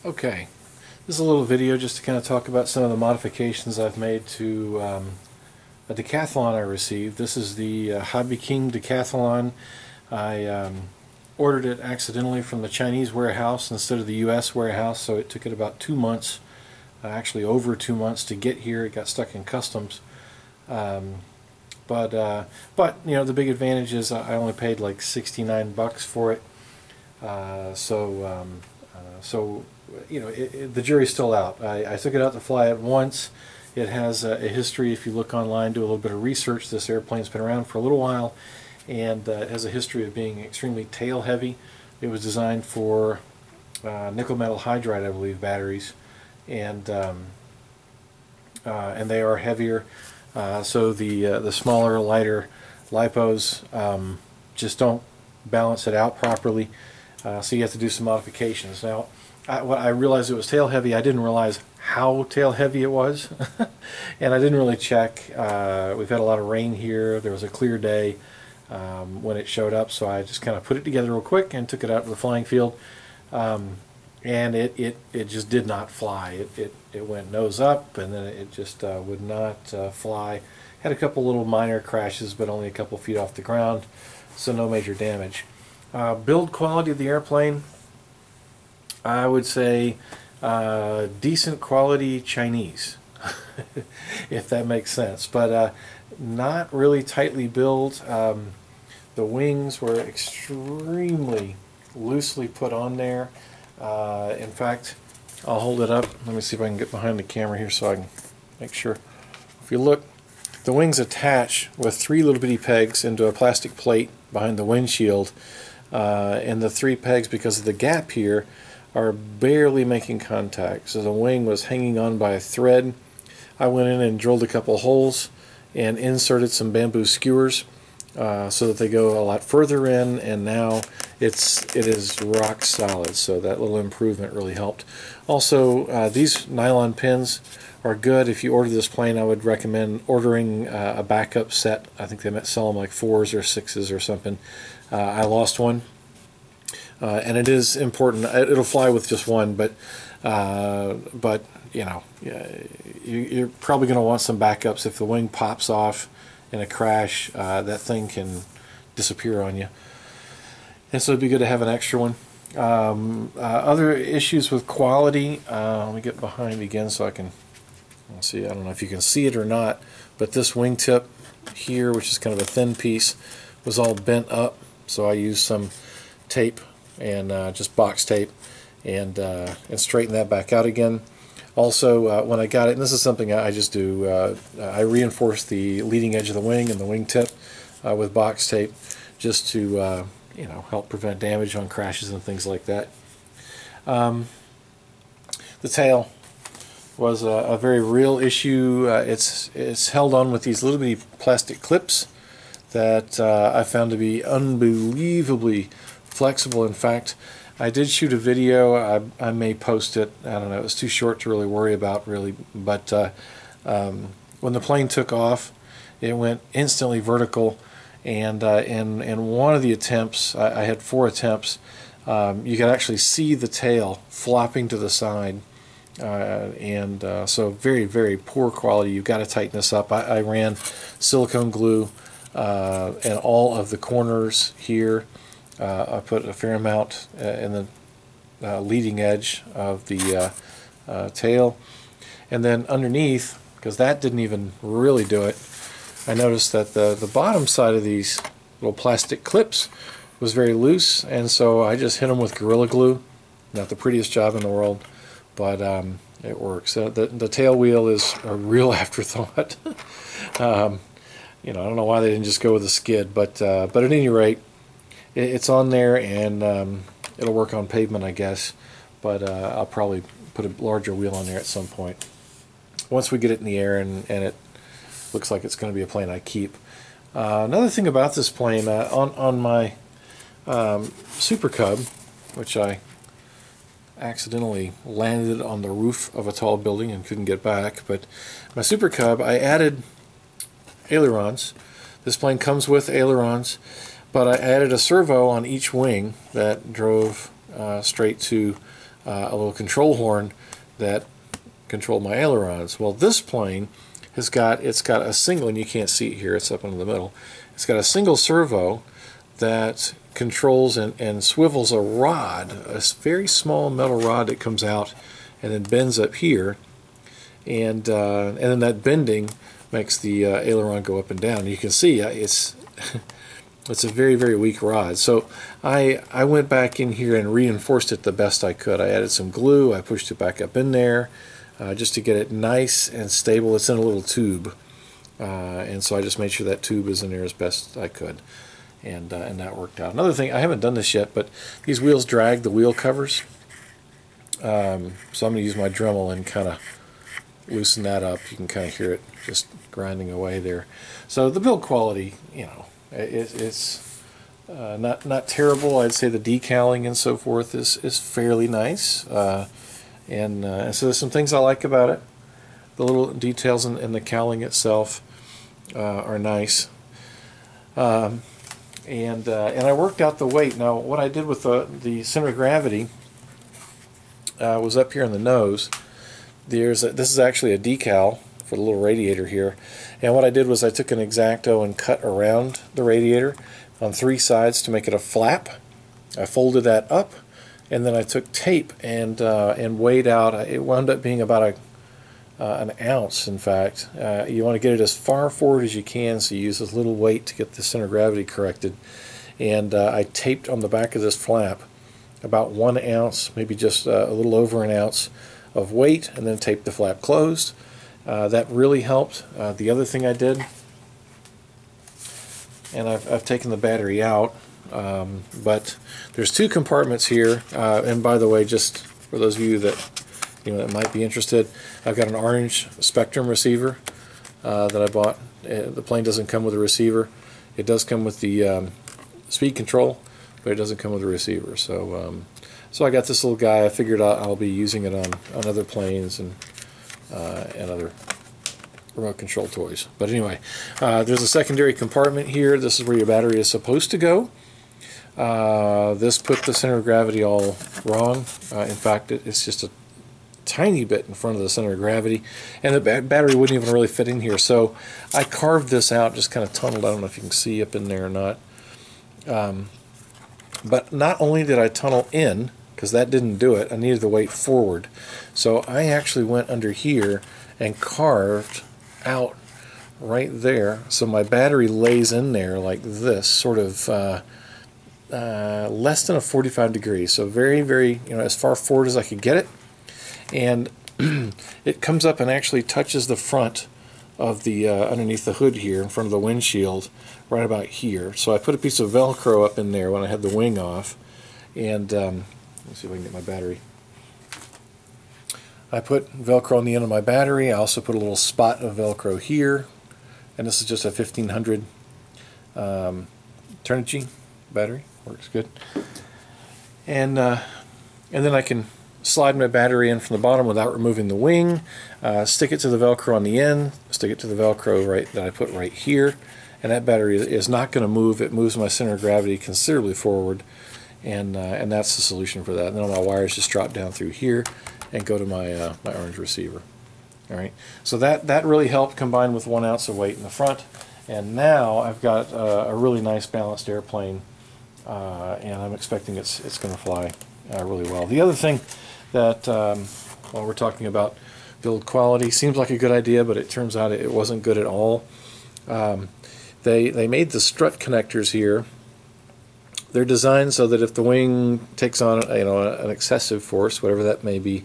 Okay, this is a little video just to kind of talk about some of the modifications I've made to a decathlon I received. This is the Hobbyking Decathlon. I ordered it accidentally from the Chinese warehouse instead of the US warehouse, so it took it about 2 months, actually over 2 months to get here. It got stuck in customs. But you know, the big advantage is I only paid like 69 bucks for it. So you know, the jury's still out. I took it out to fly it once. It has a history. If you look online, do a little bit of research, this airplane's been around for a little while, and it has a history of being extremely tail heavy. It was designed for nickel metal hydride, I believe, batteries, and they are heavier. So the smaller, lighter lipos just don't balance it out properly. So you have to do some modifications. Now, I realized it was tail heavy. I didn't realize how tail heavy it was, and I didn't really check. We've had a lot of rain here. There was a clear day when it showed up, so I just kind of put it together real quick and took it out to the flying field. And it just did not fly. It went nose up, and then it just would not fly. Had a couple little minor crashes, but only a couple feet off the ground, so no major damage. Build quality of the airplane, I would say decent quality Chinese, if that makes sense, but not really tightly built. The wings were extremely loosely put on there. In fact, I'll hold it up. Let me see if I can get behind the camera here so I can make sure. If you look, the wings attach with 3 little bitty pegs into a plastic plate behind the windshield. And the 3 pegs, because of the gap here, are barely making contact. So the wing was hanging on by a thread. I went in and drilled a couple holes and inserted some bamboo skewers so that they go a lot further in, and now it is rock solid. So that little improvement really helped. Also, these nylon pins are good. If you order this plane, I would recommend ordering a backup set. I think they sell them like 4s or 6s or something. I lost one, and it is important. It'll fly with just one, but you know, you're probably going to want some backups. If the wing pops off in a crash, that thing can disappear on you, and so it'd be good to have an extra one. Other issues with quality. Let me get behind again so I can see. I don't know if you can see it or not, but this wingtip here, which is kind of a thin piece, was all bent up. So I used some tape and just box tape and straighten that back out again. Also, when I got it, and this is something I just do, I reinforce the leading edge of the wing and the wingtip with box tape just to you know, help prevent damage on crashes and things like that. The tail was a very real issue. It's held on with these little bitty plastic clips that I found to be unbelievably flexible. In fact, I did shoot a video. I may post it. I don't know. It was too short to really worry about, really. But when the plane took off, it went instantly vertical. And in one of the attempts, I had 4 attempts, you could actually see the tail flopping to the side. So very, very poor quality. You've got to tighten this up. I ran silicone glue and all of the corners here. I put a fair amount in the leading edge of the tail, and then underneath, because that didn't even really do it, I noticed that the bottom side of these little plastic clips was very loose, and so I just hit them with Gorilla Glue. Not the prettiest job in the world, but it works. The tail wheel is a real afterthought. You know, I don't know why they didn't just go with a skid, but at any rate, it's on there, and it'll work on pavement, I guess. But I'll probably put a larger wheel on there at some point once we get it in the air, and it looks like it's going to be a plane I keep. Another thing about this plane, on my Super Cub, which I accidentally landed on the roof of a tall building and couldn't get back, but my Super Cub, I added ailerons. This plane comes with ailerons, but I added a servo on each wing that drove straight to a little control horn that controlled my ailerons. Well, this plane it's got a single, and you can't see it here, it's up in the middle. It's got a single servo that controls and swivels a rod, a very small metal rod that comes out and then bends up here, and then that bending makes the aileron go up and down. You can see it's it's a very, very weak rod. So I went back in here and reinforced it the best I could. I added some glue, I pushed it back up in there just to get it nice and stable. It's in a little tube, and so I just made sure that tube is in there as best I could, and that worked out. Another thing, I haven't done this yet, but these wheels drag the wheel covers, so I'm going to use my Dremel and kind of loosen that up. You can kind of hear it just grinding away there. So the build quality, you know, it's not terrible. I'd say the decaling and so forth is fairly nice, and so there's some things I like about it. The little details in the cowling itself are nice, and I worked out the weight. Now, what I did with the center of gravity was up here in the nose. This is actually a decal for the little radiator here, and what I did was I took an X-Acto and cut around the radiator on 3 sides to make it a flap. I folded that up, and then I took tape and weighed out. It wound up being about an ounce, in fact. You want to get it as far forward as you can, so you use as little weight to get the center of gravity corrected. And I taped on the back of this flap about 1 ounce, maybe just a little over an ounce of weight, and then taped the flap closed. That really helped. The other thing I did, and I've taken the battery out, but there's 2 compartments here, and by the way, just for those of you that that might be interested, I've got an orange Spectrum receiver that I bought. The plane doesn't come with a receiver. It does come with the speed control, but it doesn't come with a receiver. So so I got this little guy. I figured I'll be using it on other planes and other remote control toys. But anyway, there's a secondary compartment here. This is where your battery is supposed to go. This put the center of gravity all wrong. In fact, it's just a tiny bit in front of the center of gravity, and the battery wouldn't even really fit in here. So I carved this out, just kind of tunneled. I don't know if you can see up in there or not. But not only did I tunnel in, because that didn't do it, I needed the weight forward. So I actually went under here and carved out right there, so my battery lays in there like this, sort of less than a 45 degrees, so very, very, as far forward as I could get it. And it comes up and actually touches the front of the underneath the hood here, in front of the windshield, right about here. So I put a piece of Velcro up in there when I had the wing off, and let's see if I can get my battery. I put Velcro on the end of my battery. I also put a little spot of Velcro here, and this is just a 1500 Turnigy battery. Works good. And then I can slide my battery in from the bottom without removing the wing, stick it to the Velcro on the end, stick it to the Velcro that I put right here, and that battery is not going to move. It moves my center of gravity considerably forward, and that's the solution for that. And then all my wires just drop down through here and go to my my orange receiver. All right, so that really helped, combined with 1 ounce of weight in the front, and now I've got a really nice balanced airplane, and I'm expecting it's going to fly really well. The other thing that, while we're talking about build quality, seems like a good idea, but it turns out it wasn't good at all. They made the strut connectors here. They're designed so that if the wing takes on an excessive force, whatever that may be,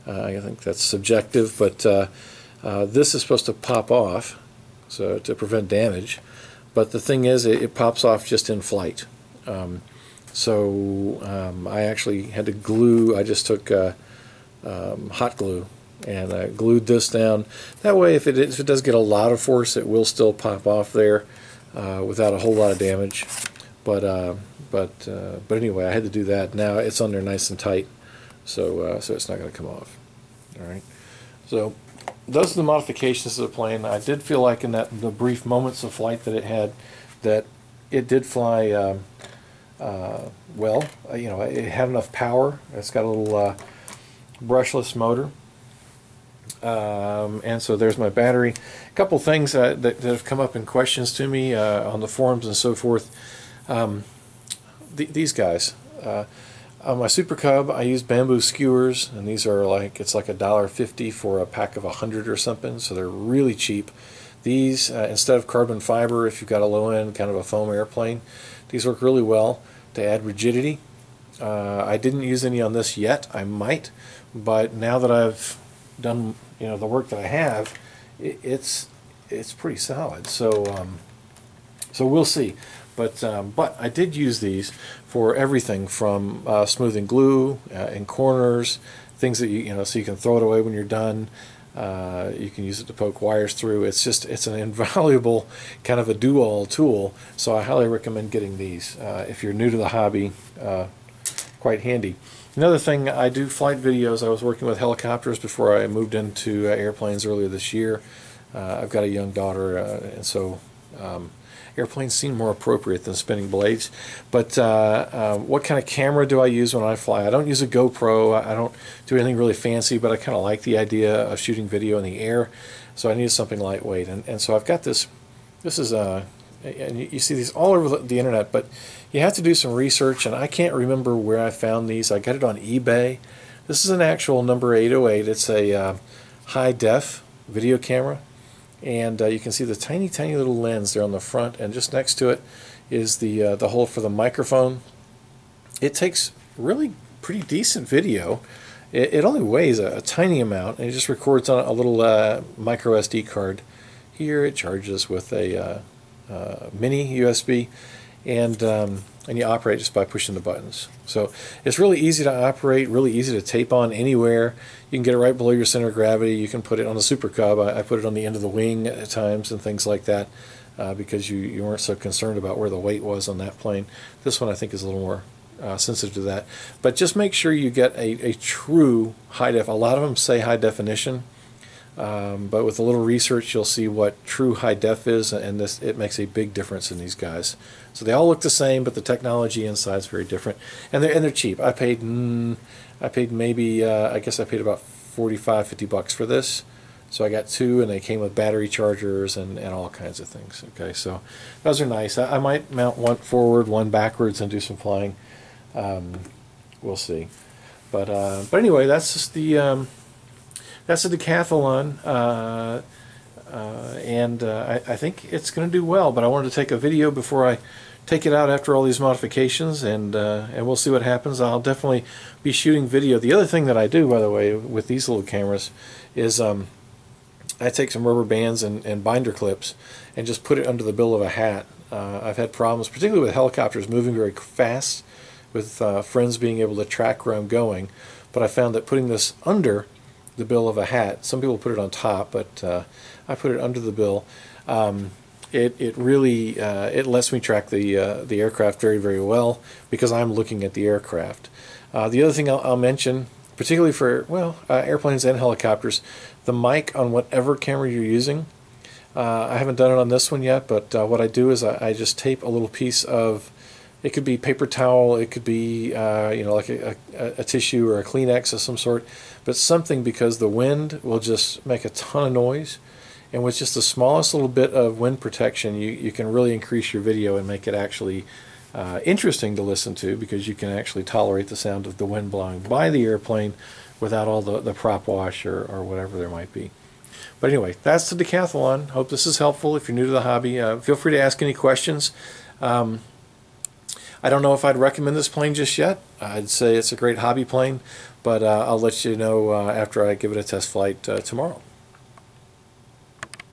I think that's subjective, but this is supposed to pop off, so to prevent damage. But the thing is, it pops off just in flight. So I actually had to glue. I just took hot glue and I glued this down. That way, if it does get a lot of force, it will still pop off there without a whole lot of damage. But anyway, I had to do that. Now it's on there nice and tight, so so it's not going to come off. All right. So those are the modifications to the plane. I did feel like in the brief moments of flight that it had, that it did fly well. It had enough power. It's got a little brushless motor. And so there's my battery. A couple things that have come up in questions to me on the forums and so forth. These guys. On my Super Cub, I use bamboo skewers, and these are like, it's like $1.50 for a pack of 100 or something, so they're really cheap. These, instead of carbon fiber, if you've got a low-end kind of a foam airplane, these work really well to add rigidity. I didn't use any on this yet. I might, but now that I've done the work that I have, it's pretty solid. So so we'll see. But I did use these for everything from smoothing glue in corners, things that so you can throw it away when you're done. You can use it to poke wires through. It's an invaluable kind of a do-all tool. So I highly recommend getting these if you're new to the hobby. Quite handy. Another thing, I do flight videos. I was working with helicopters before I moved into airplanes earlier this year. I've got a young daughter, and so airplanes seem more appropriate than spinning blades. But what kind of camera do I use when I fly? I don't use a GoPro. I don't do anything really fancy, but I kind of like the idea of shooting video in the air. So I need something lightweight. And so I've got this. This is and you see these all over the internet, but you have to do some research, and I can't remember where I found these. I got it on eBay. This is an actual number 808. It's a high-def video camera, and you can see the tiny little lens there on the front, and just next to it is the hole for the microphone. It takes really pretty decent video. It only weighs a tiny amount, and it just records on a little micro SD card. Here it charges with a mini USB, and you operate just by pushing the buttons. So it's really easy to operate, really easy to tape on anywhere. You can get it right below your center of gravity. You can put it on the Super Cub. I put it on the end of the wing at times and things like that because you weren't so concerned about where the weight was on that plane. This one I think is a little more sensitive to that. But just make sure you get a true high def. A lot of them say high definition. But with a little research, you'll see what true high def is, and it makes a big difference in these guys. So they all look the same, but the technology inside is very different, and they're cheap. I paid maybe I guess I paid about $45-50 for this. So I got two, and they came with battery chargers and all kinds of things. Okay, so those are nice. I might mount one forward, one backwards, and do some flying. We'll see. But anyway, that's just the. That's a Decathlon, and I think it's going to do well, but I wanted to take a video before I take it out after all these modifications, and we'll see what happens. I'll definitely be shooting video. The other thing that I do, by the way, with these little cameras is I take some rubber bands and binder clips and just put it under the bill of a hat. I've had problems, particularly with helicopters moving very fast, with friends being able to track where I'm going, but I found that putting this under the bill of a hat. Some people put it on top, but I put it under the bill. It really lets me track the aircraft very well because I'm looking at the aircraft. The other thing I'll mention, particularly for airplanes and helicopters, the mic on whatever camera you're using. I haven't done it on this one yet, but what I do is I just tape a little piece of. It could be paper towel, it could be like a tissue or a Kleenex of some sort, but something, because the wind will just make a ton of noise, and with just the smallest little bit of wind protection, you can really increase your video and make it actually interesting to listen to, because you can actually tolerate the sound of the wind blowing by the airplane without all the prop wash or whatever there might be. But anyway, that's the Decathlon. Hope this is helpful. If you're new to the hobby, feel free to ask any questions. I don't know if I'd recommend this plane just yet. I'd say it's a great hobby plane, but I'll let you know after I give it a test flight tomorrow.